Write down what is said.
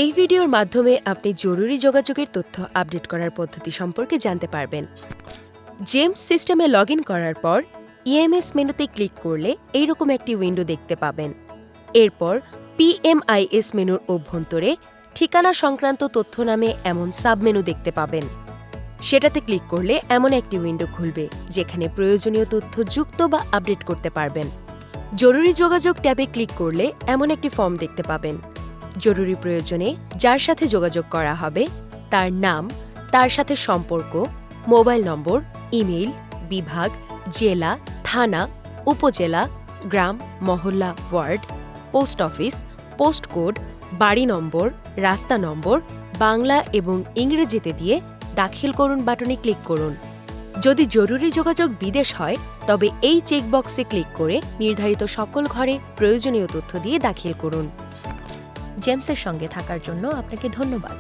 এই ভিডিওর মাধ্যমে আপনি জরুরি যোগাযোগের তথ্য আপডেট করার পদ্ধতি সম্পর্কে জানতে পারবেন। জেমস সিস্টেমে লগ ইন করার পর ইএমএস মেনুতে ক্লিক করলে এইরকম একটি উইন্ডো দেখতে পাবেন। এরপর পিএমআইএস মেনুর অভ্যন্তরে ঠিকানা সংক্রান্ত তথ্য নামে এমন সাবমেনু দেখতে পাবেন। সেটাতে ক্লিক করলে এমন একটি উইন্ডো খুলবে যেখানে প্রয়োজনীয় তথ্য যুক্ত বা আপডেট করতে পারবেন। জরুরি যোগাযোগ ট্যাবে ক্লিক করলে এমন একটি ফর্ম দেখতে পাবেন। জরুরি প্রয়োজনে যার সাথে যোগাযোগ করা হবে তার নাম, তার সাথে সম্পর্ক, মোবাইল নম্বর, ইমেইল, বিভাগ, জেলা, থানা, উপজেলা, গ্রাম, মহল্লা, ward, post office, post code, বাড়ি নম্বর, রাস্তা নম্বর বাংলা এবং ইংরেজিতে দিয়ে দাখিল করুন বাটনে ক্লিক করুন। যদি জরুরি যোগাযোগ বিদেশ হয় তবে এই চেকবক্সে ক্লিক করে নির্ধারিত সকল ঘরে প্রয়োজনীয় তথ্য দিয়ে দাখিল করুন। জেমসের সঙ্গে থাকার জন্য আপনাকে ধন্যবাদ।